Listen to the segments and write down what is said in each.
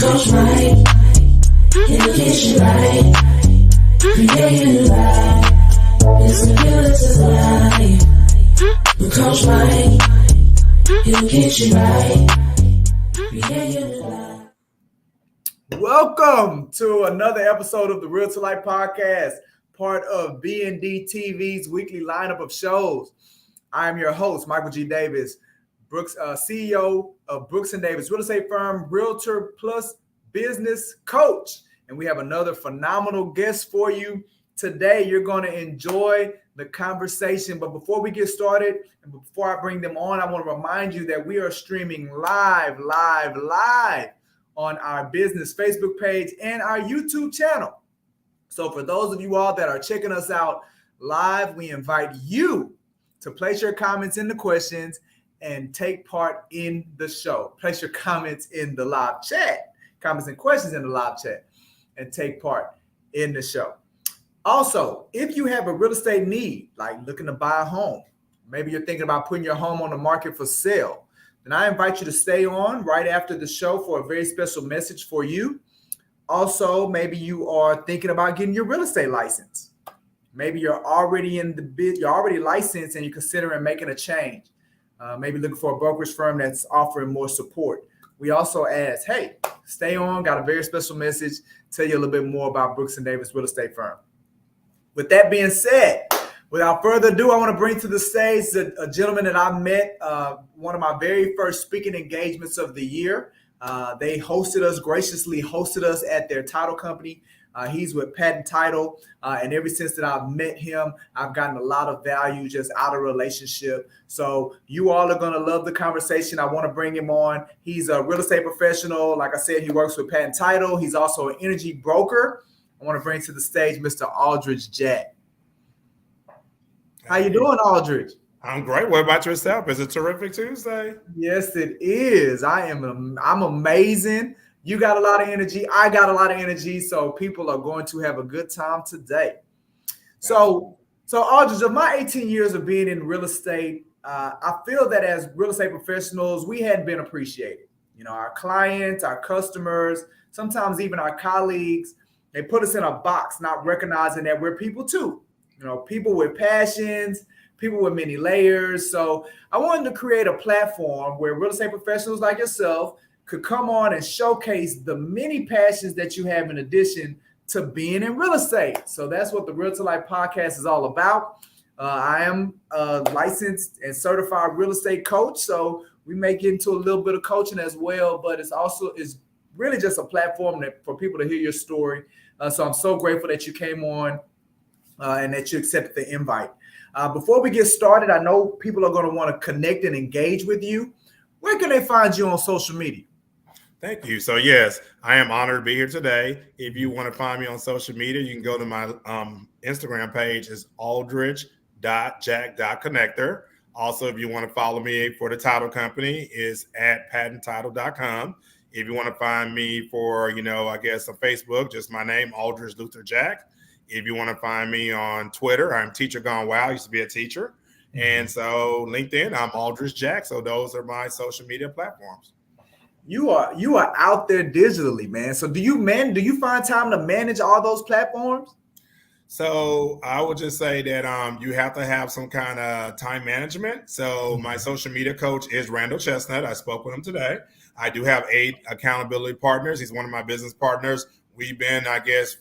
coach right, in the kitchen right, creating a life, it's the Realtors life. The coach right, in the kitchen right, creating a life. Welcome to another episode of the Realtor Life Podcast, part of B&D TV's weekly lineup of shows. I am your host, Michael G. Davis, CEO of Brooks & Davis Real Estate Firm, Realtor Plus Business Coach. And we have another phenomenal guest for you today. You're going to enjoy the conversation. But before we get started, and before I bring them on, I want to remind you that we are streaming live on our business Facebook page and our YouTube channel. So for those of you all that are checking us out live, we invite you to place your comments in the questions and take part in the show. Place your comments in the live chat, comments and questions in the live chat, and take part in the show. Also, if you have a real estate need, like looking to buy a home, maybe you're thinking about putting your home on the market for sale, then I invite you to stay on right after the show for a very special message for you. Also, maybe you are thinking about getting your real estate license. Maybe you're already you're already licensed and you're considering making a change. Maybe looking for a brokerage firm that's offering more support. We also ask, hey, stay on, got a very special message, tell you a little bit more about Brooks & Davis Real Estate Firm. With that being said, without further ado, I want to bring to the stage a gentleman that I met, one of my very first speaking engagements of the year. They graciously hosted us at their title company. He's with Patent Title, and ever since that I've met him, I've gotten a lot of value just out of relationship. So you all are going to love the conversation. I want to bring him on. He's a real estate professional. Like I said, he works with Patent Title. He's also an energy broker. I want to bring to the stage Mr. Aldridge Jack. How you doing, Aldridge? I'm great. What about yourself? It's a terrific Tuesday. Yes, it is. I'm amazing. You got a lot of energy. I got a lot of energy. So people are going to have a good time today. So Aldridge, of my 18 years of being in real estate, I feel that as real estate professionals, we hadn't been appreciated. You know, our clients, our customers, sometimes even our colleagues, they put us in a box, not recognizing that we're people too. You know, people with passions, people with many layers. So I wanted to create a platform where real estate professionals like yourself could come on and showcase the many passions that you have in addition to being in real estate. So that's what the Realtor Life Podcast is all about. I am a licensed and certified real estate coach. So we may get into a little bit of coaching as well, but it's really just a platform for people to hear your story. So I'm so grateful that you came on and that you accepted the invite. Before we get started, I know people are going to want to connect and engage with you. Where can they find you on social media? Thank you. So yes, I am honored to be here today. If you want to find me on social media, you can go to my Instagram page. It's aldridge.jack.connector. Also, if you want to follow me for the title company, is at patenttitle.com. If you want to find me for, on Facebook, just my name, Aldridge Luther Jack. If you want to find me on Twitter, I'm Teacher Gone Wild. I used to be a teacher. And so LinkedIn, I'm Aldridge Jack. So those are my social media platforms. You are out there digitally, man. So do you find time to manage all those platforms? So I would just say that you have to have some kind of time management. So my social media coach is Randall Chestnut. I spoke with him today. I do have 8 accountability partners. He's one of my business partners. We've been,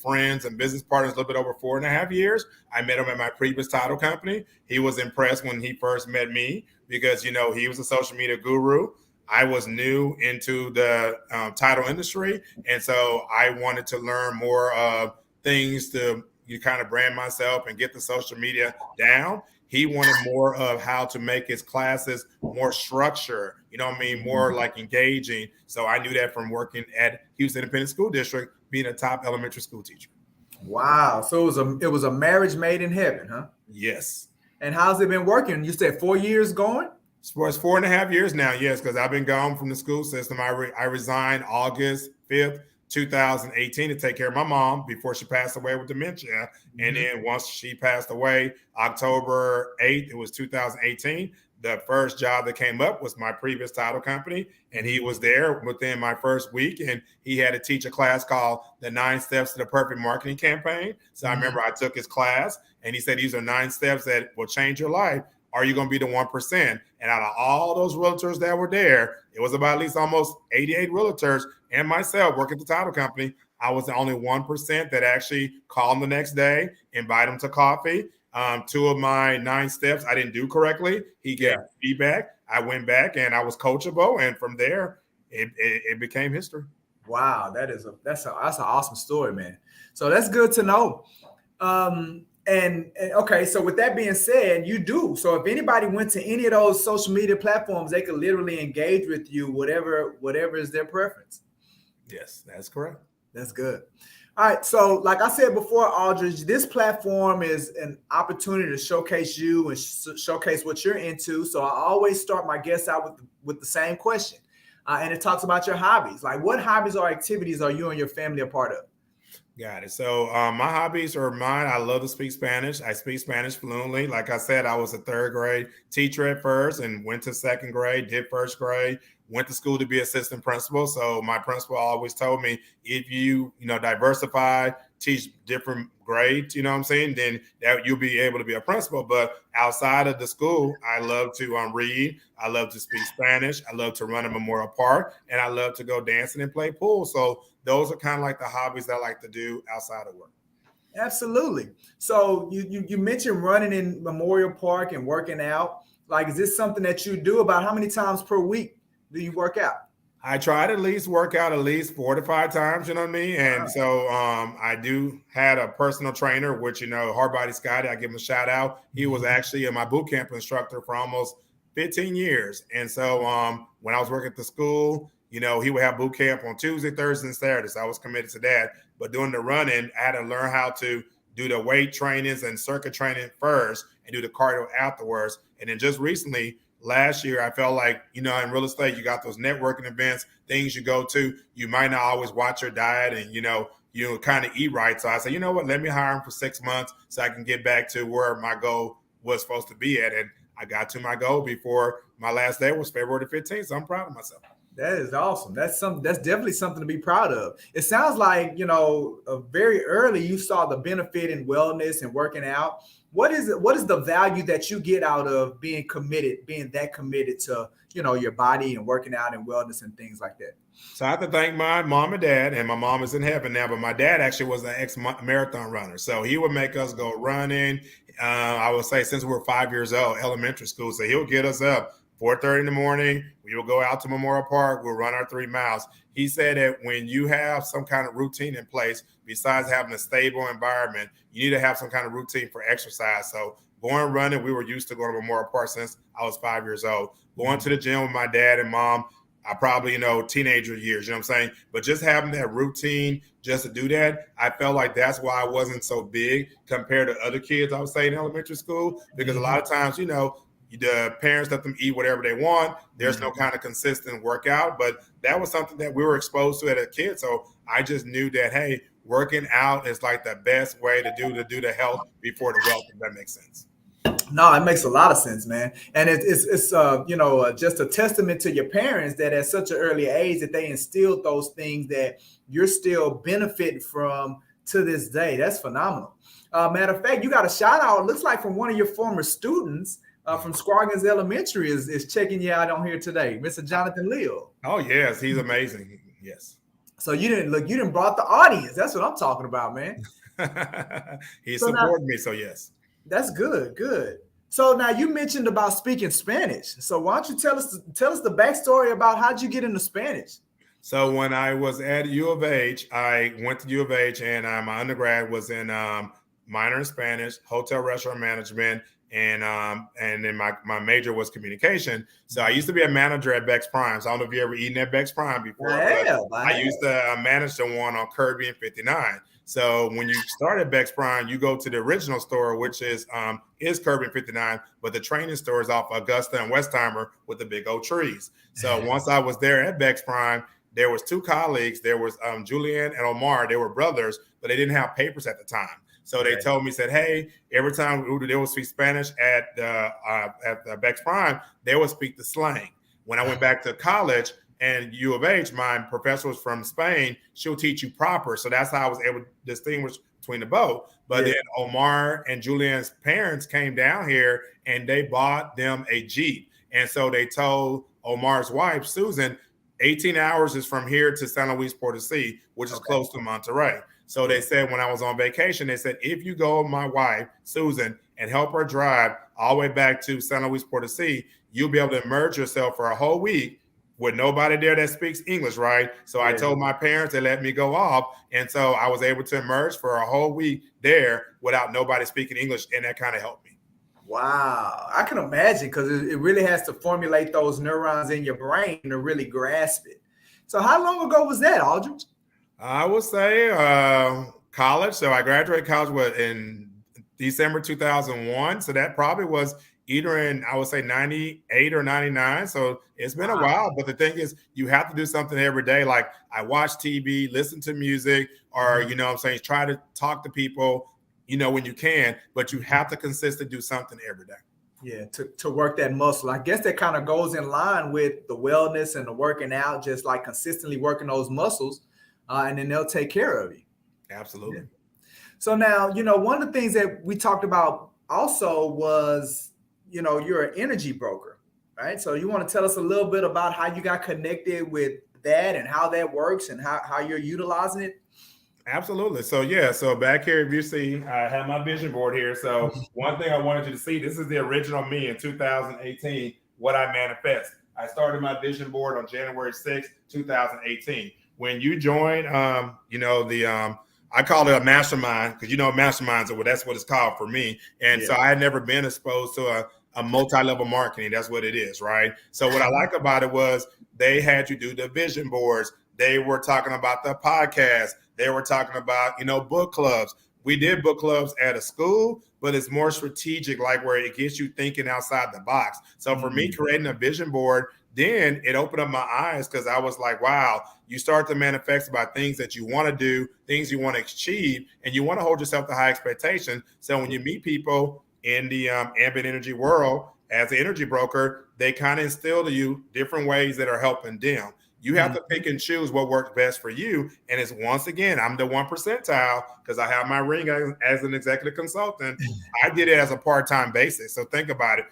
friends and business partners a little bit over 4.5 years. I met him at my previous title company. He was impressed when he first met me because, he was a social media guru. I was new into the title industry. And so I wanted to learn more of things to kind of brand myself and get the social media down. He wanted more of how to make his classes more structured, more like engaging. So I knew that from working at Houston Independent School District, being a top elementary school teacher. Wow. So it was a marriage made in heaven, huh? Yes. And how's it been working? You said 4 years going? It's 4.5 years now, yes, because I've been gone from the school system. I resigned August 5th, 2018 to take care of my mom before she passed away with dementia. Mm-hmm. And then once she passed away, October 8th, it was 2018, the first job that came up was my previous title company, and he was there within my first week, and he had to teach a class called the 9 Steps to the Perfect Marketing Campaign. So I remember I took his class, and he said, these are 9 steps that will change your life. Are you going to be the 1%? And out of all those realtors that were there, it was about at least almost 88 realtors and myself working at the title company. I was the only 1% that actually called him the next day, invite him to coffee. 2 of my 9 steps I didn't do correctly. He gave feedback. I went back and I was coachable, and from there it became history. Wow, that's an awesome story, man. So that's good to know. And okay, so with that being said, you do. So if anybody went to any of those social media platforms, they could literally engage with you, whatever is their preference. Yes, that's correct. That's good. All right. So like I said before, Aldridge, this platform is an opportunity to showcase you and showcase what you're into. So I always start my guests out with the same question. And it talks about your hobbies. Like, what hobbies or activities are you and your family a part of? Got it. So my hobbies are mine. I love to speak Spanish. I speak Spanish fluently. Like I said, I was a 3rd grade teacher at first and went to 2nd grade, did 1st grade, went to school to be assistant principal. So my principal always told me, if you diversify, teach different grades, you know what I'm saying, then that you'll be able to be a principal. But outside of the school, I love to read. I love to speak Spanish. I love to run a Memorial Park, and I love to go dancing and play pool. So those are kind of like the hobbies that I like to do outside of work. Absolutely. So you mentioned running in Memorial Park and working out. Like, is this something that you do? About how many times per week do you work out? I try to at least work out at least 4 to 5 times, you know what I mean? And Wow. so I do had a personal trainer, which, Hardbody Scotty, I give him a shout out. He was actually my boot camp instructor for almost 15 years. And so when I was working at the school, he would have boot camp on Tuesday, Thursday, and Saturday. So I was committed to that. But doing the running, I had to learn how to do the weight trainings and circuit training first and do the cardio afterwards. And then just recently, last year, I felt like, in real estate, you got those networking events, things you go to. You might not always watch your diet and, you kind of eat right. So I said, you know what, let me hire him for 6 months so I can get back to where my goal was supposed to be at. And I got to my goal before my last day was February the 15th. So I'm proud of myself. That is awesome. That's definitely something to be proud of. It sounds like, very early you saw the benefit in wellness and working out. What is the value that you get out of being that committed to, your body and working out and wellness and things like that? So I have to thank my mom and dad, and my mom is in heaven now, but my dad actually was an ex-marathon runner. So he would make us go running. I would say since we were 5 years old, elementary school. So he'll get us up 4:30 in the morning. We will go out to Memorial Park. We'll run our 3 miles. He said that when you have some kind of routine in place, besides having a stable environment, you need to have some kind of routine for exercise. So going running, we were used to going to Memorial Park since I was 5 years old. Going to the gym with my dad and mom, I probably, teenager years, you know what I'm saying? But just having that routine just to do that, I felt like that's why I wasn't so big compared to other kids, I would say, in elementary school. Because a lot of times, the parents let them eat whatever they want. There's no kind of consistent workout, but that was something that we were exposed to as a kid. So I just knew that, hey, working out is like the best way to do the health before the wealth, if that makes sense. No, it makes a lot of sense, man. And it's just a testament to your parents that at such an early age that they instilled those things that you're still benefiting from to this day. That's phenomenal. Matter of fact, you got a shout out. It looks like from one of your former students from Scroggins Elementary is checking you out on here today, Mr. Jonathan Leal. Oh yes, he's amazing. Yes. So you didn't brought the audience. That's what I'm talking about, man. He supported me, so yes. That's good. Good. So now you mentioned about speaking Spanish. So why don't you tell us the backstory about how'd you get into Spanish? So when I was at U of H, I went to U of H, and my undergrad was in minor in Spanish, hotel restaurant management, and then my major was communication. So I used to be a manager at Beck's Prime. So I don't know if you ever eaten at Beck's Prime before. I used to manage the one on Kirby and 59. So when you start at Beck's Prime, you go to the original store, which is Kirby and 59, but the training store is off Augusta and Westheimer with the big old trees. So once I was there at Beck's Prime, there was 2 colleagues. There was Julian and Omar. They were brothers, but they didn't have papers at the time. So they told me, said, hey, every time they would speak Spanish at the Bex Prime, they would speak the slang. When I went back to college and U of H, my professor was from Spain. She'll teach you proper. So that's how I was able to distinguish between the both. But then Omar and Julian's parents came down here and they bought them a Jeep. And so they told Omar's wife, Susan, 18 hours is from here to San Luis Potosí, which is close to Monterrey. So they said when I was on vacation, they said, if you go with my wife, Susan, and help her drive all the way back to San Luis Potosí, you'll be able to immerse yourself for a whole week with nobody there that speaks English, right? So I told my parents to let me go off. And so I was able to immerse for a whole week there without nobody speaking English. And that kind of helped me. Wow. I can imagine, because it really has to formulate those neurons in your brain to really grasp it. So how long ago was that, Aldridge? I would say college. So I graduated college in December 2001. So that probably was either in, I would say, 98 or 99. So it's been a while. But the thing is, you have to do something every day. Like I watch TV, listen to music, or, you know what I'm saying, try to talk to people, you know, when you can. But you have to consistently do something every day. Yeah, to work that muscle. I guess that kind of goes in line with the wellness and the working out, just like consistently working those muscles, and then they'll take care of you. Absolutely. Yeah. So now, you know, one of the things that we talked about also was, you know, you're an energy broker, right? So you want to tell us a little bit about how you got connected with that and how that works and how you're utilizing it? Absolutely. So yeah, so back here, if you see, I have my vision board here. So one thing I wanted you to see, this is the original me in 2018, what I manifest. I started my vision board on January 6th, 2018. When you join, you know, I call it a mastermind, because, you know, masterminds, that's what it's called for me. And so I had never been exposed to a multi-level marketing. That's what it is, right? So what I like about it was they had you do the vision boards. They were talking about the podcast. They were talking about, you know, book clubs. We did book clubs at a school, but it's more strategic, like where it gets you thinking outside the box. So for me, creating a vision board, then it opened up my eyes, because I was like, wow, you start to manifest about things that you want to do, things you want to achieve, and you want to hold yourself to high expectation. So when you meet people in the ambient energy world as an energy broker, they kind of instill to you different ways that are helping them. You have to pick and choose what works best for you. And it's, once again, I'm the 1 percentile, because I have my ring as an executive consultant. I did it as a part-time basis. So think about it.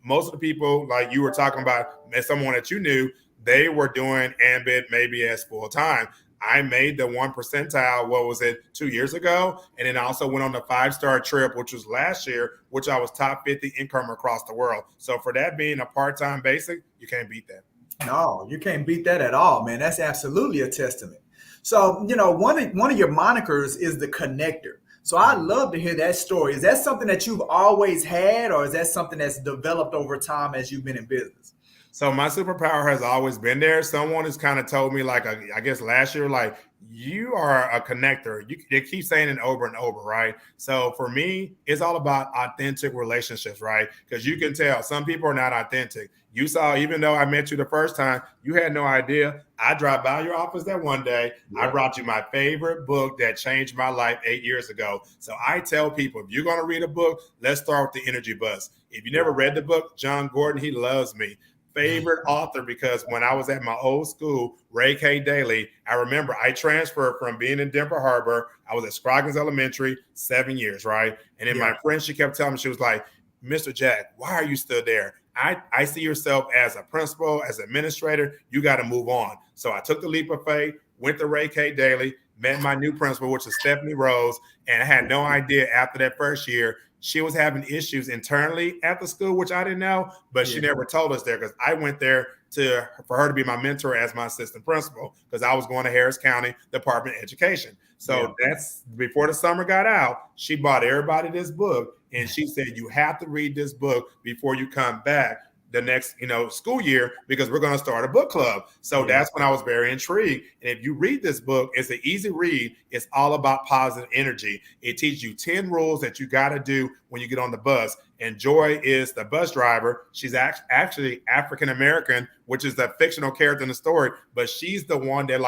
Most of the people, like you were talking about, as someone that you knew, they were doing ambient maybe as full-time. I made the 1 percentile, 2 years ago? And then I also went on the 5-star trip, which was last year, which I was top 50 income across the world. So for that being a part-time basic, you can't beat that. No, you can't beat that at all, man. That's absolutely a testament. So, you know, one of your monikers is the connector. So I'd love to hear that story. Is that something that you've always had, or is that something that's developed over time as you've been in business? So my superpower has always been there. Someone has kind of told me, like, I guess last year, like, you are a connector. They keep saying it over and over, right? So for me, it's all about authentic relationships, right? Because you can tell some people are not authentic. You saw, even though I met you the first time, you had no idea. I dropped by your office that one day. Yeah. I brought you my favorite book that changed my life 8 years ago. So I tell people, if you're going to read a book, let's start with The Energy Bus. If you never read the book, John Gordon, he loves me. Favorite author, because when I was at my old school, Ray K. Daly, I remember I transferred from being in Denver Harbor. I was at Scroggins Elementary, 7 years, right? And then my friend, she kept telling me, she was like, Mr. Jack, why are you still there? I see yourself as a principal, as an administrator. You got to move on. So I took the leap of faith, went to Ray K. Daly, met my new principal, which is Stephanie Rose, and I had no idea after that first year she was having issues internally at the school, which I didn't know, but she never told us there, because I went there for her to be my mentor as my assistant principal, because I was going to Harris County Department of Education. So that's before the summer got out. She bought everybody this book, and she said, you have to read this book before you come back the next, school year, because we're going to start a book club. So that's when I was very intrigued. And if you read this book, it's an easy read. It's all about positive energy. It teaches you 10 rules that you got to do when you get on the bus. And Joy is the bus driver. She's actually African-American, which is the fictional character in the story, but she's the one that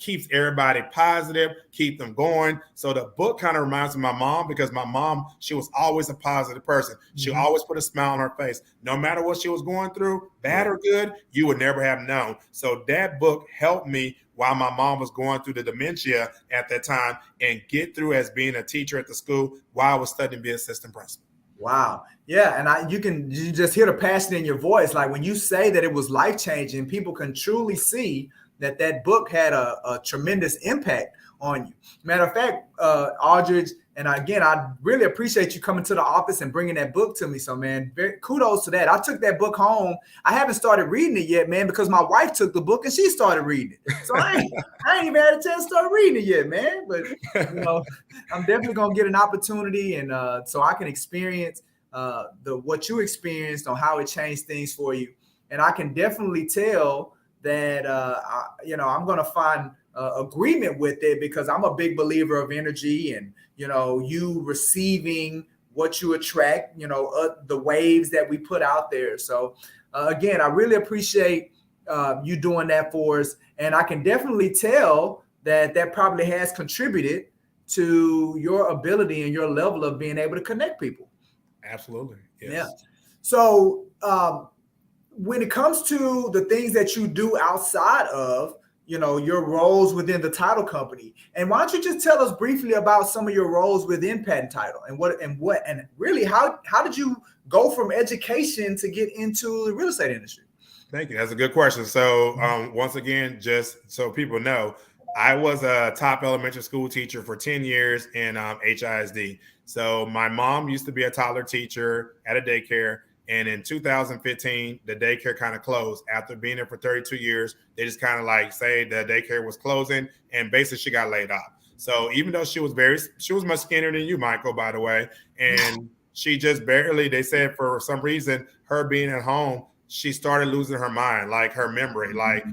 keeps everybody positive, keep them going. So the book kind of reminds me of my mom, because my mom, she was always a positive person. She always put a smile on her face. No matter what she was going through, bad or good, you would never have known. So that book helped me while my mom was going through the dementia at that time, and get through as being a teacher at the school while I was studying to be assistant principal. Wow. Yeah. And you just hear the passion in your voice. Like when you say that it was life-changing, people can truly see that book had a tremendous impact on you. Matter of fact, Aldridge, and again, I really appreciate you coming to the office and bringing that book to me. So, man, kudos to that. I took that book home. I haven't started reading it yet, man, because my wife took the book and she started reading it. So I ain't even had a chance to start reading it yet, man. But, I'm definitely going to get an opportunity, and so I can experience what you experienced on how it changed things for you. And I can definitely tell that, I'm going to find agreement with it, because I'm a big believer of energy, and, you receiving what you attract, the waves that we put out there. So again, I really appreciate you doing that for us. And I can definitely tell that probably has contributed to your ability and your level of being able to connect people. Absolutely. Yes. Yeah. So when it comes to the things that you do outside of, your roles within the title company, and why don't you just tell us briefly about some of your roles within Patent Title, and really how did you go from education to get into the real estate industry? Thank you. That's a good question. So once again, just so people know, I was a top elementary school teacher for 10 years in HISD. So my mom used to be a toddler teacher at a daycare. And in 2015, the daycare kind of closed. After being there for 32 years, they just kind of like say the daycare was closing, and basically she got laid off. So even though she was much skinnier than you, Michael, by the way, and she just barely, they said for some reason, her being at home, she started losing her mind, like her memory, like,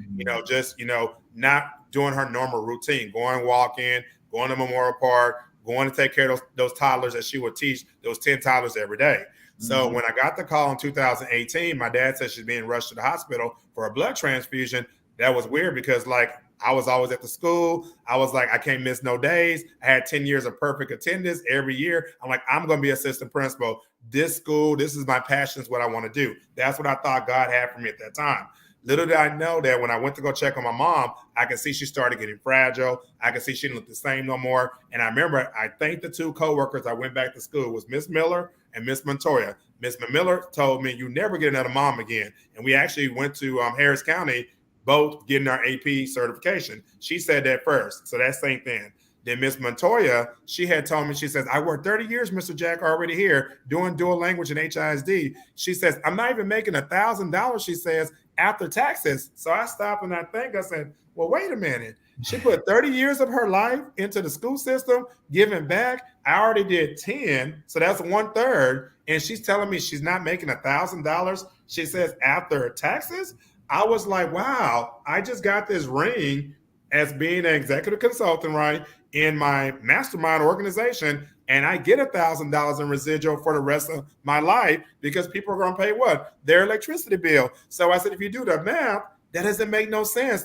not doing her normal routine, going walking, going to Memorial Park, going to take care of those toddlers that she would teach, those 10 toddlers every day. So when I got the call in 2018, my dad said she's being rushed to the hospital for a blood transfusion. That was weird, because like I was always at the school. I was like, I can't miss no days. I had 10 years of perfect attendance every year. I'm like, I'm going to be assistant principal. This school, this is my passion, is what I want to do. That's what I thought God had for me at that time. Little did I know that when I went to go check on my mom, I could see she started getting fragile. I could see she didn't look the same no more. And I remember, I think the two coworkers I went back to school was Miss Miller and Miss Montoya. Miss Miller told me, you never get another mom again. And we actually went to Harris County, both getting our AP certification. She said that first. So that same thing. Then Miss Montoya, she had told me, she says, I worked 30 years, Mr. Jack, already here doing dual language in HISD. She says, I'm not even making $1,000, she says, after taxes. So I stopped and I said, well, wait a minute. She put 30 years of her life into the school system, giving back. I already did 10. So that's 1/3. And she's telling me she's not making $1,000. She says after taxes. I was like, wow, I just got this ring as being an executive consultant, right, in my mastermind organization. And I get $1,000 in residual for the rest of my life, because people are going to pay what? Their electricity bill. So I said, if you do the math, that doesn't make no sense.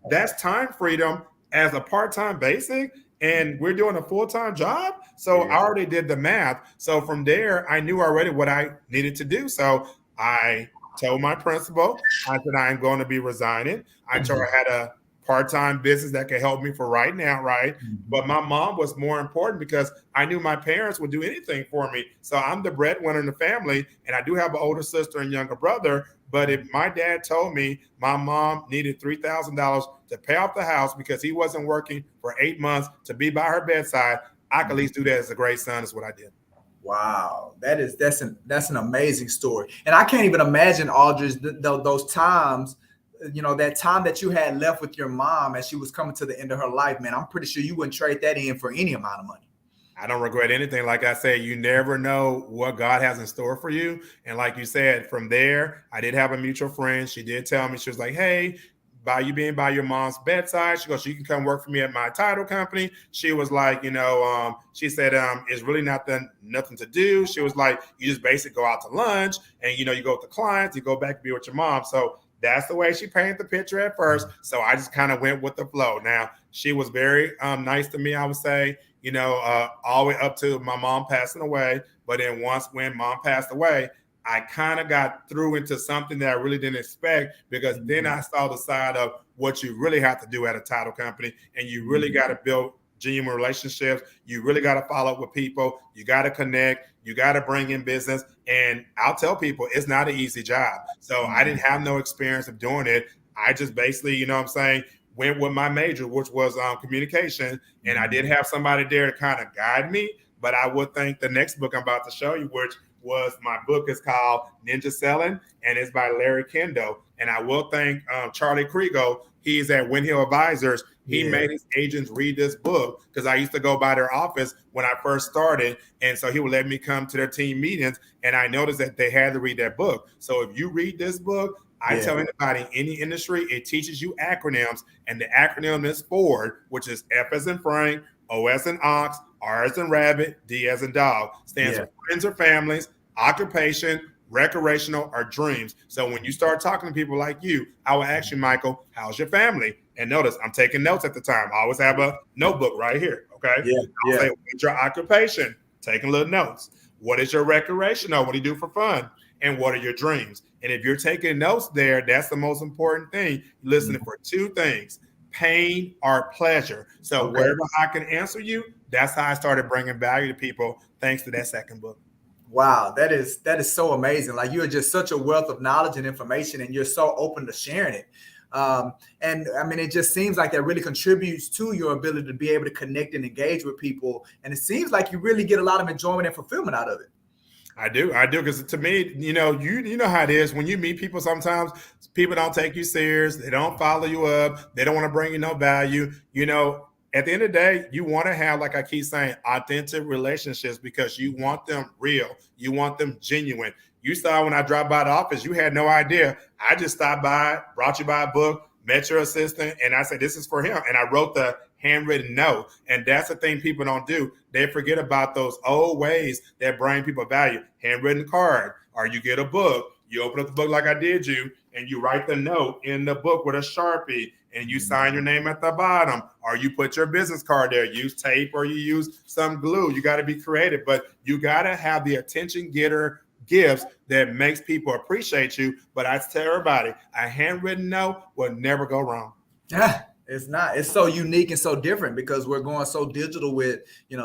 That's time freedom as a part-time basic, and we're doing a full-time job. So I already did the math. So from there, I knew already what I needed to do. So I told my principal, I said, I'm going to be resigning. I told her I had a part-time business that could help me for right now, right? But my mom was more important, because I knew my parents would do anything for me. So I'm the breadwinner in the family, and I do have an older sister and younger brother. But if my dad told me my mom needed $3,000 to pay off the house because he wasn't working for 8 months to be by her bedside, I could at least do that as a great son, is what I did. Wow, that's an amazing story. And I can't even imagine, Aldridge, those times, that time that you had left with your mom as she was coming to the end of her life, man. I'm pretty sure you wouldn't trade that in for any amount of money. I don't regret anything. Like I said, you never know what God has in store for you. And like you said, from there, I did have a mutual friend. She did tell me, she was like, hey, by you being by your mom's bedside, she goes, you can come work for me at my title company. She was like, she said, it's really nothing to do. She was like, you just basically go out to lunch and, you go with the clients, you go back and be with your mom. So That's the way she painted the picture at first. So I just kind of went with the flow. Now, she was very nice to me, I would say, all the way up to my mom passing away. But then once when mom passed away, I kind of got through into something that I really didn't expect, because then I saw the side of what you really have to do at a title company, and you really got to build genuine relationships. You really got to follow up with people. You got to connect. You got to bring in business. And I'll tell people, it's not an easy job. So I didn't have no experience of doing it. I just basically, went with my major, which was communication. And I did have somebody there to kind of guide me. But I would think the next book I'm about to show you, which was my book, is called Ninja Selling, and it's by Larry Kendo. And I will thank Charlie Kriego. He's at Win Hill Advisors. He made his agents read this book, because I used to go by their office when I first started. And so he would let me come to their team meetings, and I noticed that they had to read that book. So if you read this book, I tell anybody in any industry, it teaches you acronyms, and the acronym is FORD, which is F as in Frank, O as in Ox, R as in Rabbit, D as in Dog. Stands for friends or families, occupation, recreational, or dreams. So when you start talking to people like you, I will ask you, Michael, how's your family? And notice I'm taking notes at the time. I always have a notebook right here. Okay. I'll say, what's your occupation? Taking little notes. What is your recreational? What do you do for fun? And what are your dreams? And if you're taking notes there, that's the most important thing. You're listening for two things: pain or pleasure. So wherever I can answer you, that's how I started bringing value to people, thanks to that second book. Wow, that is so amazing. Like, you are just such a wealth of knowledge and information, and you're so open to sharing it. And I mean, it just seems like that really contributes to your ability to be able to connect and engage with people. And it seems like you really get a lot of enjoyment and fulfillment out of it. I do, because to me, you know how it is when you meet people. Sometimes people don't take you serious. They don't follow you up. They don't want to bring you no value. At the end of the day, you want to have, like I keep saying, authentic relationships, because you want them real. You want them genuine. You saw when I dropped by the office, you had no idea. I just stopped by, brought you by a book, met your assistant, and I said, this is for him. And I wrote the handwritten note. And that's the thing people don't do. They forget about those old ways that bring people value. Handwritten card, or you get a book. You open up the book like I did you, and you write the note in the book with a Sharpie, and you sign your name at the bottom, or you put your business card there. Use tape, or you use some glue. You got to be creative, but you got to have the attention getter gifts that makes people appreciate you. But I tell everybody, a handwritten note will never go wrong. It's not. It's so unique and so different, because we're going so digital with,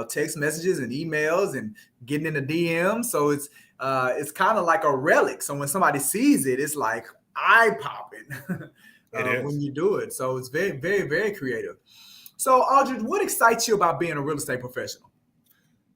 text messages and emails and getting in the DM. So it's kind of like a relic. So when somebody sees it, it's like eye popping when you do it. So it's very, very, very creative. So Aldridge, what excites you about being a real estate professional?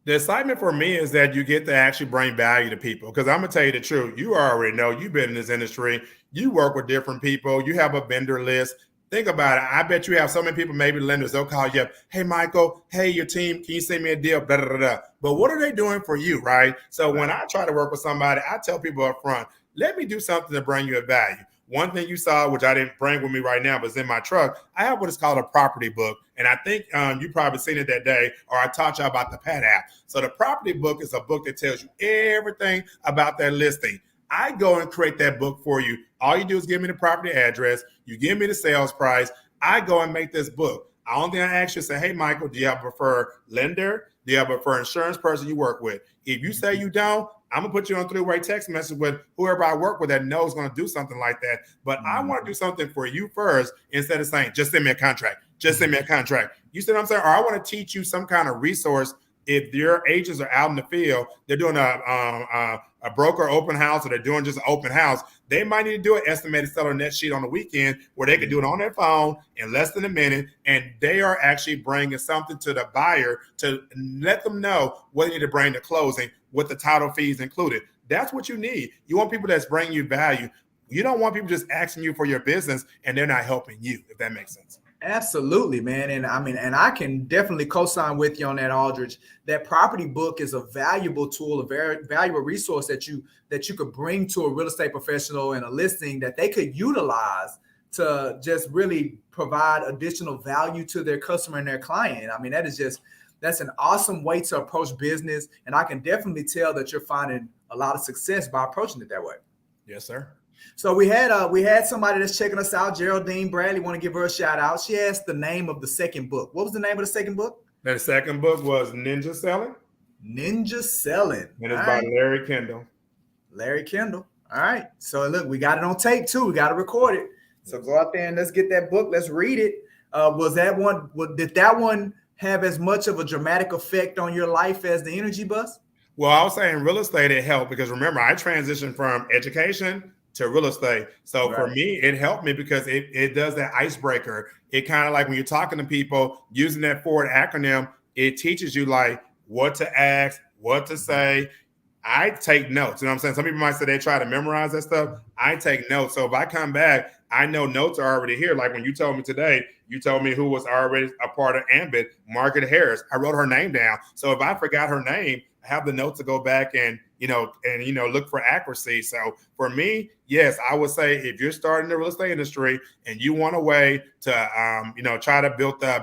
The excitement for me is that you get to actually bring value to people. Because I'm going to tell you the truth. You already know, you've been in this industry. You work with different people. You have a vendor list. Think about it. I bet you have so many people, maybe lenders, they'll call you up. Hey, Michael, hey, your team, can you send me a deal? Blah, blah, blah, blah. But what are they doing for you, right? So when I try to work with somebody, I tell people up front, let me do something to bring you a value. One thing you saw, which I didn't bring with me right now, but it's in my truck, I have what is called a property book. And I think you probably seen it that day, or I taught you about the Pat app. So the property book is a book that tells you everything about that listing. I go and create that book for you. All you do is give me the property address. You give me the sales price. I go and make this book. The only thing I ask you is say, hey, Michael, do you have a preferred lender? Do you have a preferred insurance person you work with? If you say you don't, I'm going to put you on a three-way text message with whoever I work with that knows going to do something like that. But I want to do something for you first, instead of saying, just send me a contract. Just send me a contract. You see what I'm saying? Or I want to teach you some kind of resource. If your agents are out in the field, they're doing a broker open house, or they're doing just an open house, they might need to do an estimated seller net sheet on the weekend, where they can do it on their phone in less than a minute, and they are actually bringing something to the buyer to let them know what they need to bring to closing with the title fees included. That's what you need. You want people that's bringing you value. You don't want people just asking you for your business and they're not helping you, if that makes sense. Absolutely, man. And I can definitely co-sign with you on that, Aldridge. That property book is a valuable tool, a very valuable resource that you could bring to a real estate professional in a listing that they could utilize to just really provide additional value to their customer and their client. I mean, that's an awesome way to approach business. And I can definitely tell that you're finding a lot of success by approaching it that way. Yes, sir. So we had somebody that's checking us out, Geraldine Bradley. Want to give her a shout out. She asked the name of the second book. What was the name of the second book? The second book was Ninja Selling. Ninja Selling. And it's by Larry Kendall. Larry Kendall. All right. So look, we got it on tape too. We got to record it. So go out there and let's get that book. Let's read it. Did that one have as much of a dramatic effect on your life as the energy bus? Well, I was saying real estate, it helped because remember, I transitioned from education to real estate. So for me, it helped me because it does that icebreaker. It kind of like when you're talking to people using that Ford acronym, it teaches you like what to ask, what to say. I take notes. You know what I'm saying? Some people might say they try to memorize that stuff. I take notes. So if I come back, I know notes are already here. Like when you told me today, you told me who was already a part of Ambit, Margaret Harris. I wrote her name down. So if I forgot her name, I have the notes to go back and look for accuracy. So for me, yes, I would say if you're starting the real estate industry and you want a way to try to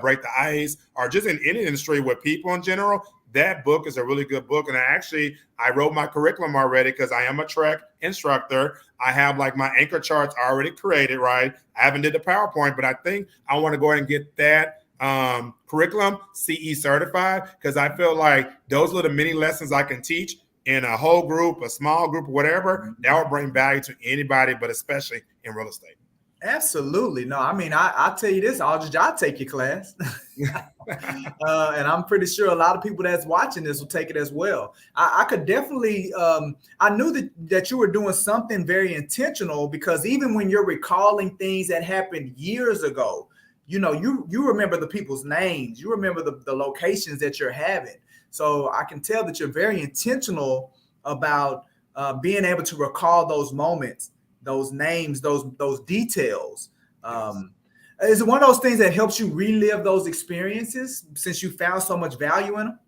break the ice, or just in any industry with people in general, that book is a really good book. And I wrote my curriculum already because I am a track instructor. I have like my anchor charts already created, right? I haven't did the PowerPoint, but I think I want to go ahead and get that curriculum CE certified, because I feel like those are the many lessons I can teach in a whole group, a small group, or that will bring value to anybody, but especially in real estate. Absolutely. No, I mean, I'll tell you this, Aldridge, I'll take your class. And I'm pretty sure a lot of people that's watching this will take it as well. I could definitely, I knew that you were doing something very intentional, because even when you're recalling things that happened years ago, you remember the people's names, you remember the locations that you're having. So I can tell that you're very intentional about being able to recall those moments, those names, those details. Is it one of those things that helps you relive those experiences since you found so much value in them?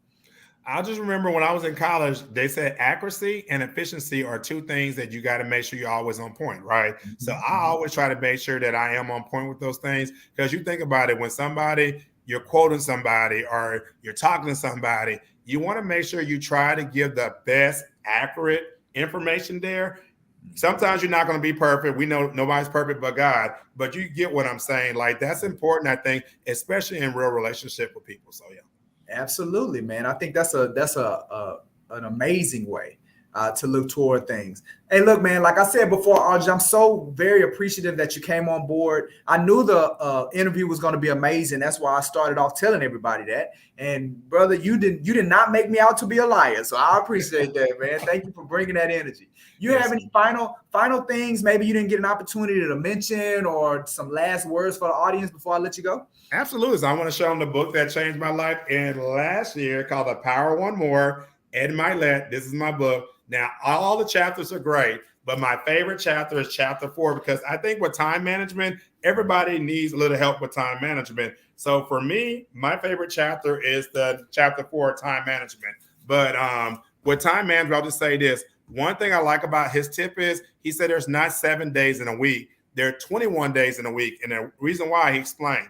I just remember when I was in college, they said accuracy and efficiency are two things that you got to make sure you're always on point, right? Mm-hmm. So I always try to make sure that I am on point with those things, because you think about it, when you're quoting somebody or you're talking to somebody, you want to make sure you try to give the best accurate information there. Sometimes you're not going to be perfect. We know nobody's perfect but God, but you get what I'm saying. Like, that's important, I think, especially in real relationship with people. So yeah. Absolutely, man. I think that's an amazing way to look toward things. Hey, look, man, like I said before, Aldridge, I'm so very appreciative that you came on board. I knew the interview was going to be amazing. That's why I started off telling everybody that. And brother, you did not make me out to be a liar. So I appreciate that, man. Thank you for bringing that energy. You have any final things maybe you didn't get an opportunity to mention, or some last words for the audience before I let you go? Absolutely. So I want to show them the book that changed my life in last year, called The Power One More, Ed Milet. This is my book. Now, all the chapters are great, but my favorite chapter is chapter 4, because I think with time management, everybody needs a little help with time management. So for me, my favorite chapter is the chapter 4, time management. But with time management, I'll just say this. One thing I like about his tip is he said there's not 7 days in a week. There are 21 days in a week. And the reason why, he explained,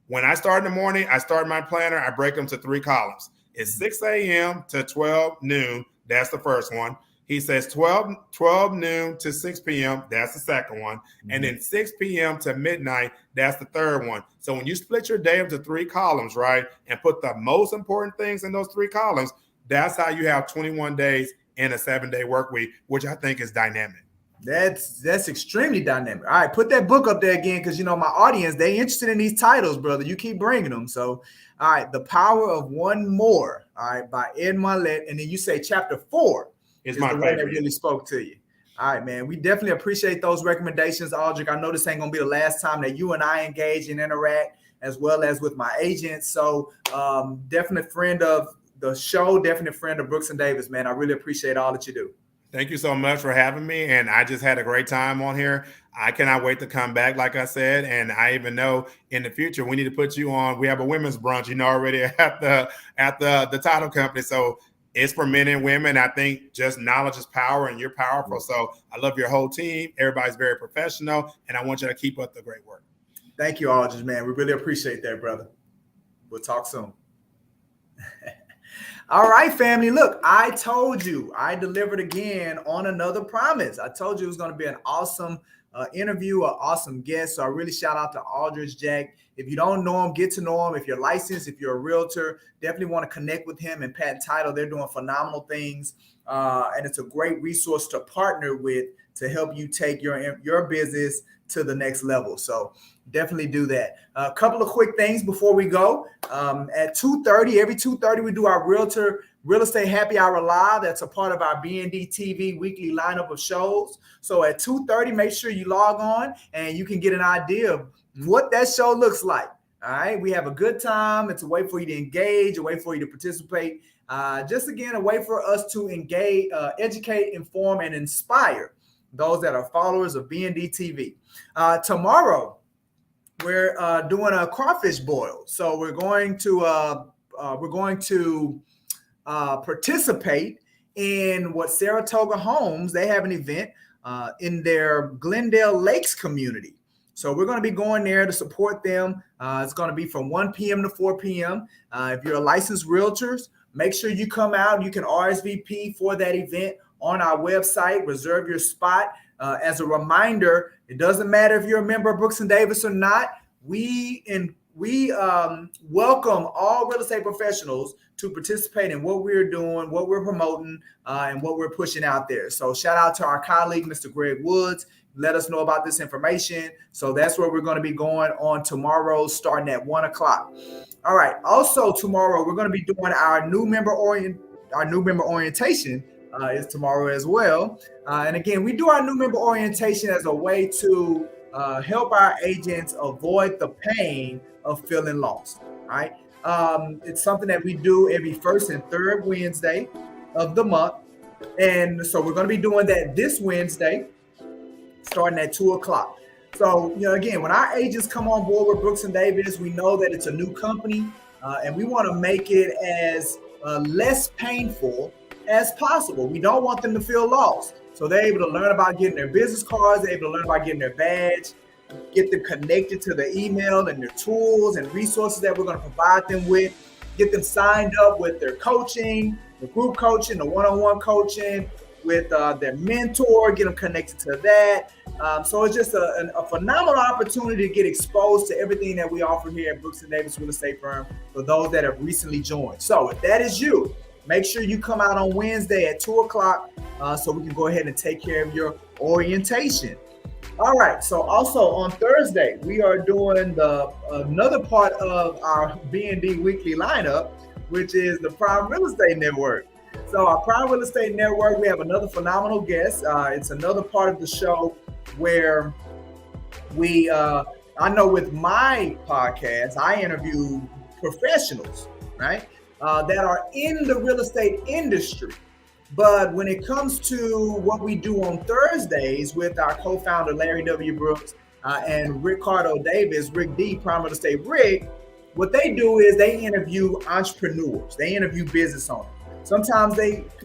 when I start in the morning, I start my planner, I break them to 3 columns. It's 6 a.m. to 12 noon. That's the first one. He says 12 noon to 6 p.m. That's the second one. And then 6 p.m. to midnight, that's the third one. So when you split your day into 3 columns, right, and put the most important things in those 3 columns, that's how you have 21 days in a 7-day work week, which I think is dynamic. That's extremely dynamic. All right, put that book up there again, because my audience, they interested in these titles, brother. You keep bringing them. So, all right, The Power of One More, all right, by Ed Milet. And then you say chapter 4 is my favorite. That really spoke to you. All right, man. We definitely appreciate those recommendations, Aldridge. I know this ain't gonna be the last time that you and I engage and interact, as well as with my agents. So, definite friend of the show, definite friend of Brooks and Davis, man. I really appreciate all that you do. Thank you so much for having me. And I just had a great time on here. I cannot wait to come back, like I said. And I even know in the future, we need to put you on. We have a women's brunch, already at the title company. So it's for men and women. I think just knowledge is power, and you're powerful. So I love your whole team. Everybody's very professional, and I want you to keep up the great work. Thank you, Aldridge, man. We really appreciate that, brother. We'll talk soon. All right, family. Look, I told you, I delivered again on another promise. I told you it was going to be an awesome interview, an awesome guest. So I really shout out to Aldridge Jack. If you don't know him, get to know him. If you're licensed, if you're a realtor, definitely want to connect with him and Pat Title. They're doing phenomenal things. And it's a great resource to partner with to help you take your business to the next level. So definitely do that. A couple of quick things before we go. At 2:30, every 2:30, we do our Realtor Real Estate Happy Hour Live. That's a part of our BND TV weekly lineup of shows. So at 2:30, make sure you log on and you can get an idea of what that show looks like. All right. We have a good time. It's a way for you to engage, a way for you to participate. Just again, a way for us to engage, educate, inform, and inspire those that are followers of BND TV. Tomorrow, we're doing a crawfish boil. So we're going to participate in what Saratoga Homes. They have an event in their Glendale Lakes community. So we're going to be going there to support them. It's going to be from 1 p.m. to 4 p.m. If you're a licensed realtors, make sure you come out. You can RSVP for that event on our website. Reserve your spot. As a reminder, it doesn't matter if you're a member of Brooks & Davis or not. We welcome all real estate professionals to participate in what we're doing, what we're promoting, and what we're pushing out there. So shout out to our colleague, Mr. Greg Woods. Let us know about this information. So that's where we're going to be going on tomorrow, starting at 1 o'clock. All right. Also tomorrow, we're going to be doing our new member orientation. Is tomorrow as well. And again, we do our new member orientation as a way to help our agents avoid the pain of feeling lost. All right. It's something that we do every first and third Wednesday of the month. And so we're going to be doing that this Wednesday, starting at 2 o'clock. So, again, when our agents come on board with Brooks & Davis, we know that it's a new company, and we want to make it as less painful as possible. We don't want them to feel lost. So they're able to learn about getting their business cards, they're able to learn about getting their badge, get them connected to the email and their tools and resources that we're going to provide them with, get them signed up with their coaching, the group coaching, the one-on-one coaching, with their mentor, get them connected to that. So it's just a phenomenal opportunity to get exposed to everything that we offer here at Brooks & Davis Real Estate Firm for those that have recently joined. So if that is you, make sure you come out on Wednesday at 2 o'clock so we can go ahead and take care of your orientation. All right. So also on Thursday, we are doing another part of our BND weekly lineup, which is the Prime Real Estate Network. So our Prime Real Estate Network, we have another phenomenal guest. It's another part of the show where I know with my podcast, I interview professionals, right? That are in the real estate industry. But when it comes to what we do on Thursdays with our co-founder, Larry W. Brooks, and Ricardo Davis, Rick D, Prime Real Estate Rick, what they do is they interview entrepreneurs. They interview business owners. Sometimes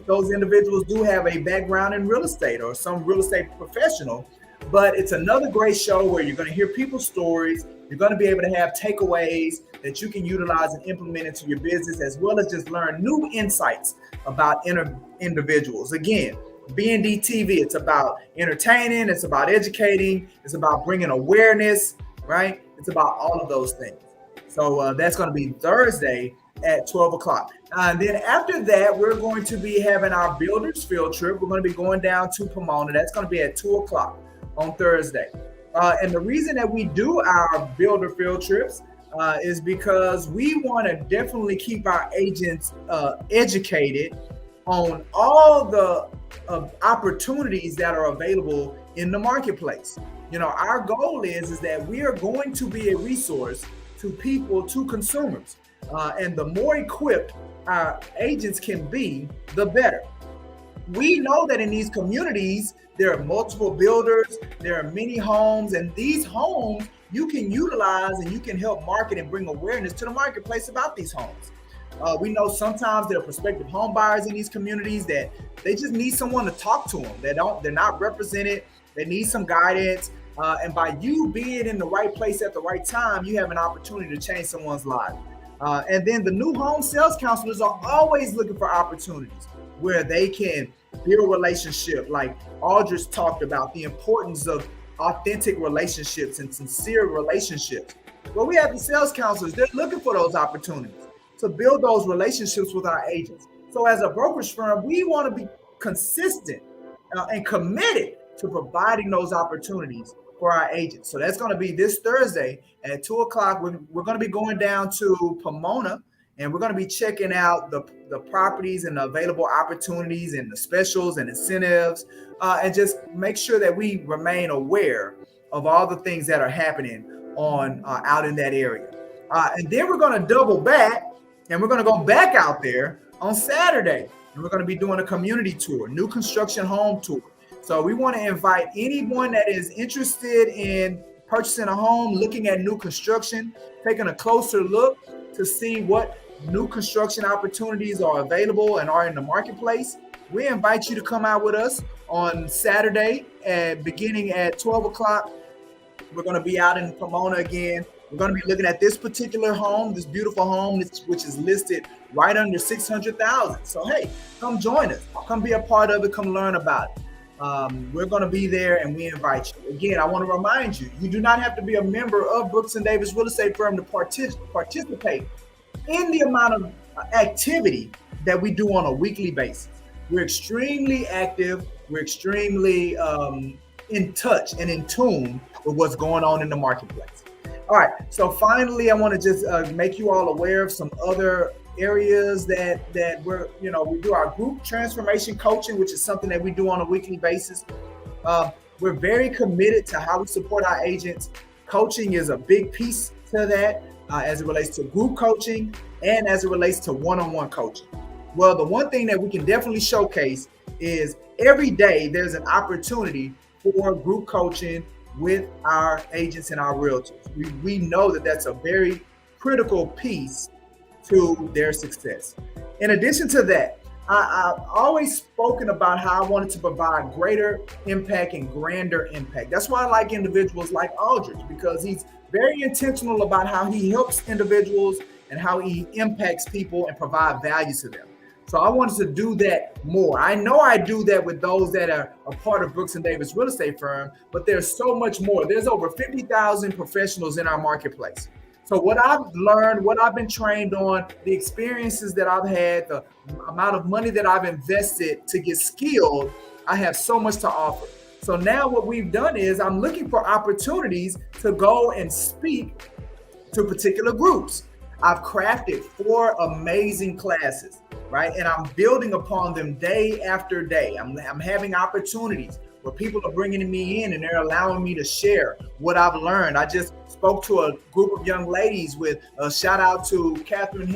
those individuals do have a background in real estate or some real estate professional, but it's another great show where you're going to hear people's stories. You're going to be able to have takeaways that you can utilize and implement into your business, as well as just learn new insights about individuals. Again, BND TV, it's about entertaining, it's about educating, it's about bringing awareness, right? It's about all of those things. So that's going to be Thursday at 12 o'clock. And then after that, we're going to be having our Builders Field Trip. We're going to be going down to Pomona. That's going to be at 2 o'clock on Thursday. And the reason that we do our Builder Field Trips is because we want to definitely keep our agents educated on all the opportunities that are available in the marketplace. Our goal is that we are going to be a resource to people, to consumers. And the more equipped our agents can be, the better. We know that in these communities, there are multiple builders, there are many homes, and these homes you can utilize and you can help market and bring awareness to the marketplace about these homes. We know sometimes there are prospective home buyers in these communities that they just need someone to talk to them. They're not represented. They need some guidance. And by you being in the right place at the right time, you have an opportunity to change someone's life. And then the new home sales counselors are always looking for opportunities where they can build relationship. Like Aldridge talked about the importance of authentic relationships and sincere relationships. Well, we have the sales counselors. They're looking for those opportunities to build those relationships with our agents. So as a brokerage firm, we want to be consistent and committed to providing those opportunities for our agents. So that's going to be this Thursday at 2 o'clock. We're going to be going down to Pomona, and we're going to be checking out the properties and the available opportunities and the specials and incentives, and just make sure that we remain aware of all the things that are happening on out in that area. And then we're going to double back, and we're going to go back out there on Saturday, and we're going to be doing a community tour, new construction home tour. So we want to invite anyone that is interested in purchasing a home, looking at new construction, taking a closer look to see what new construction opportunities are available and are in the marketplace. We invite you to come out with us on Saturday beginning at 12 o'clock. We're going to be out in Pomona again. We're going to be looking at this particular home, this beautiful home, which is listed right under $600,000. So, hey, come join us. Come be a part of it. Come learn about it. We're going to be there, and we invite you. Again, I want to remind you, you do not have to be a member of Brooks & Davis Real Estate Firm to participate in the amount of activity that we do on a weekly basis. We're extremely active. We're extremely in touch and in tune with what's going on in the marketplace. All right. So finally, I want to just make you all aware of some other areas that we do our group transformation coaching, which is something that we do on a weekly basis. We're very committed to how we support our agents. Coaching is a big piece to that as it relates to group coaching and as it relates to one-on-one coaching. Well, the one thing that we can definitely showcase is every day there's an opportunity for group coaching with our agents and our realtors. We know that that's a very critical piece to their success. In addition to that, I've always spoken about how I wanted to provide greater impact and grander impact. That's why I like individuals like Aldridge, because he's very intentional about how he helps individuals and how he impacts people and provide value to them. So I wanted to do that more. I know I do that with those that are a part of Brooks & Davis Real Estate Firm, but there's so much more. There's over 50,000 professionals in our marketplace. So what I've learned, what I've been trained on, the experiences that I've had, the amount of money that I've invested to get skilled, I have so much to offer. So now what we've done is I'm looking for opportunities to go and speak to particular groups. I've crafted 4 amazing classes, right? And I'm building upon them day after day. I'm having opportunities where people are bringing me in and they're allowing me to share what I've learned. I just spoke to a group of young ladies with a shout out to Catherine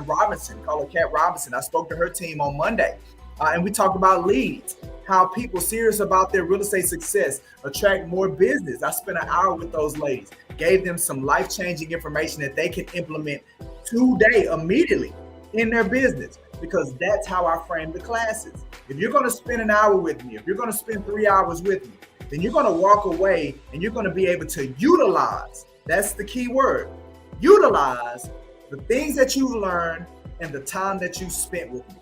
Robinson, call her Cat Robinson. I spoke to her team on Monday. And we talked about leads, how people serious about their real estate success attract more business. I spent an hour with those ladies, gave them some life-changing information that they can implement today, immediately in their business, because that's how I frame the classes. If you're going to spend an hour with me, if you're going to spend 3 hours with me, then you're going to walk away and you're going to be able to utilize, that's the key word, utilize the things that you learned and the time that you spent with me.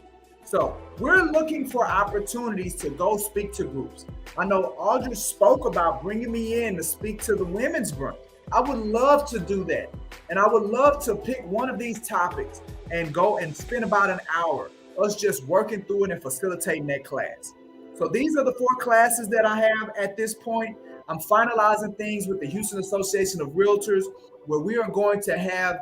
So we're looking for opportunities to go speak to groups. I know Aldridge spoke about bringing me in to speak to the women's group. I would love to do that. And I would love to pick one of these topics and go and spend about an hour, us just working through it and facilitating that class. So these are the 4 classes that I have at this point. I'm finalizing things with the Houston Association of Realtors, where we are going to have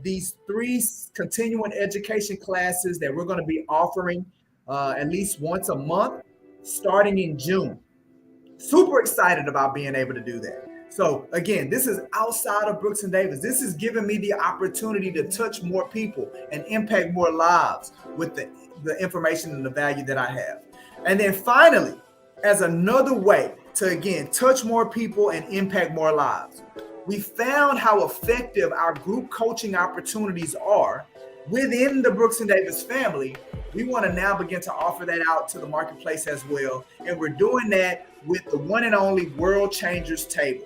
these 3 continuing education classes that we're going to be offering at least once a month starting in June. Super excited about being able to do that. So again, this is outside of Brooks & Davis. This is giving me the opportunity to touch more people and impact more lives with the information and the value that I have. And then finally, as another way to, again, touch more people and impact more lives, we found how effective our group coaching opportunities are within the Brooks & Davis family. We want to now begin to offer that out to the marketplace as well. And we're doing that with the one and only World Changers Table.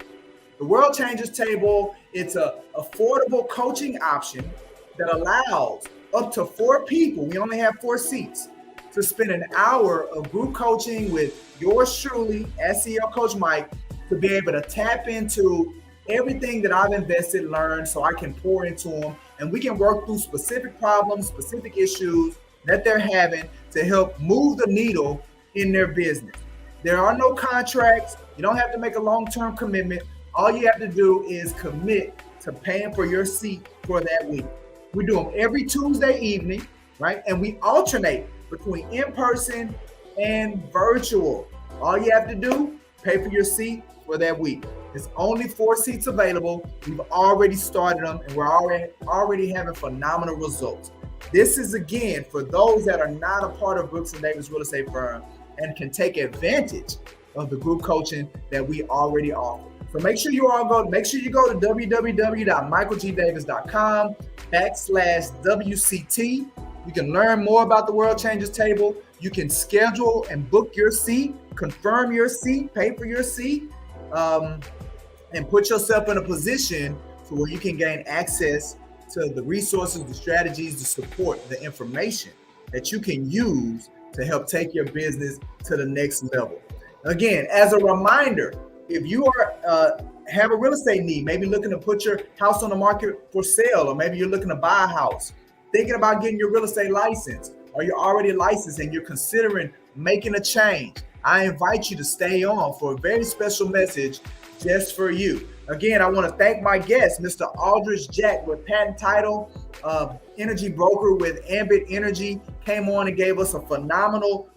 The The World Changers Table, it's a affordable coaching option that allows up to 4 people, we only have 4 seats, to spend an hour of group coaching with yours truly, SEO Coach Mike, to be able to tap into everything that I've invested, learned, so I can pour into them, and we can work through specific problems, specific issues that they're having to help move the needle in their business. There are no contracts. You don't have to make a long-term commitment. All you have to do is commit to paying for your seat for that week. We do them every Tuesday evening, right? And we alternate between in-person and virtual. All you have to do, pay for your seat for that week. There's only 4 seats available. We've already started them, and we're already having phenomenal results. This is, again, for those that are not a part of Brooks & Davis Real Estate Firm and can take advantage of the group coaching that we already offer. So make sure you go to www.michaelgdavis.com/WCT. You can learn more about the World Changers Table. You can schedule and book your seat, confirm your seat, pay for your seat, and put yourself in a position to where you can gain access to the resources, the strategies, the support, the information that you can use to help take your business to the next level. Again, as a reminder, if you have a real estate need, maybe looking to put your house on the market for sale, or maybe you're looking to buy a house, thinking about getting your real estate license, or you're already licensed and you're considering making a change, I invite you to stay on for a very special message just for you. Again, I want to thank my guest, Mr. Aldridge Jack, with patent title, energy broker with Ambit Energy, came on and gave us a phenomenal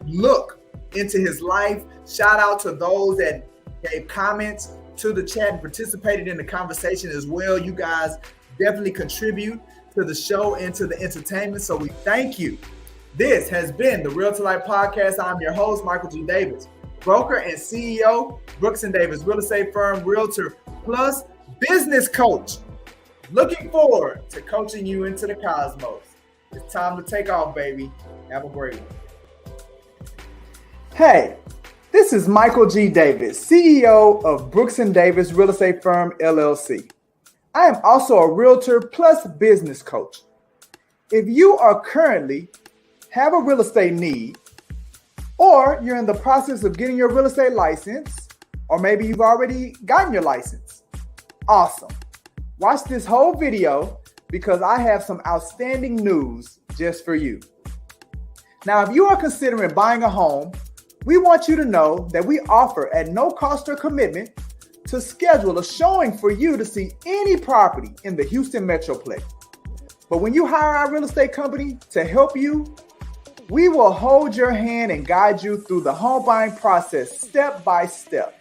look into his life. Shout out to those that gave comments to the chat and participated in the conversation as well. You guys definitely contribute to the show and to the entertainment, so we thank you. This has been the Real to Life Podcast. I'm your host, Michael G. Davis, broker and CEO, Brooks & Davis Real Estate Firm, Realtor Plus business coach. Looking forward to coaching you into the cosmos. It's time to take off, baby. Have a great one. Hey, this is Michael G. Davis, CEO of Brooks & Davis Real Estate Firm, LLC. I am also a Realtor Plus business coach. If you are currently have a real estate need, or you're in the process of getting your real estate license, or maybe you've already gotten your license, awesome. Watch this whole video because I have some outstanding news just for you. Now, if you are considering buying a home, we want you to know that we offer at no cost or commitment to schedule a showing for you to see any property in the Houston Metroplex. But when you hire our real estate company to help you, we will hold your hand and guide you through the home buying process step by step.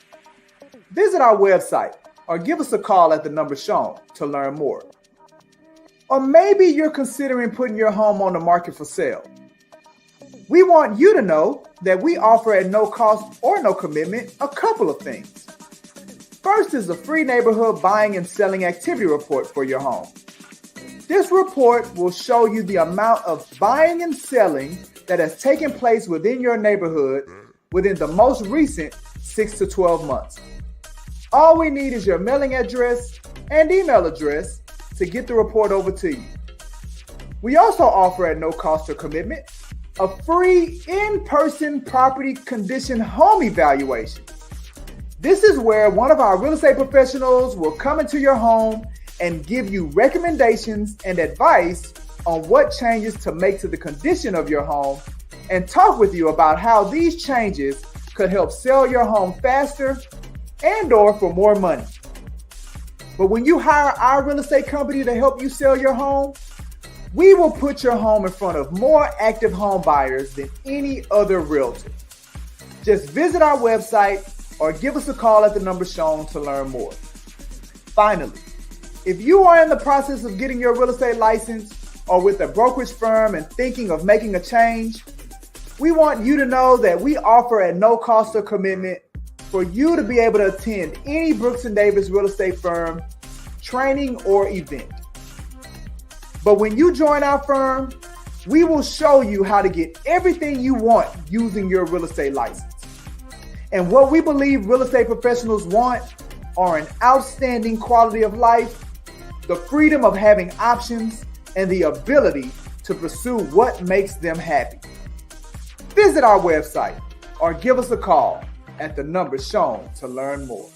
Visit our website or give us a call at the number shown to learn more. Or maybe you're considering putting your home on the market for sale. We want you to know that we offer at no cost or no commitment a couple of things. First is a free neighborhood buying and selling activity report for your home. This report will show you the amount of buying and selling that has taken place within your neighborhood within the most recent 6 to 12 months. All we need is your mailing address and email address to get the report over to you. We also offer at no cost or commitment a free in-person property condition home evaluation. This is where one of our real estate professionals will come into your home and give you recommendations and advice on what changes to make to the condition of your home and talk with you about how these changes could help sell your home faster and or for more money. But when you hire our real estate company to help you sell your home, we will put your home in front of more active home buyers than any other realtor. Just visit our website or give us a call at the number shown to learn more. Finally, if you are in the process of getting your real estate license or with a brokerage firm and thinking of making a change, we want you to know that we offer at no cost or commitment for you to be able to attend any Brooks & Davis Real Estate Firm training or event. But when you join our firm, we will show you how to get everything you want using your real estate license. And what we believe real estate professionals want are an outstanding quality of life, the freedom of having options, and the ability to pursue what makes them happy. Visit our website or give us a call at the number shown to learn more.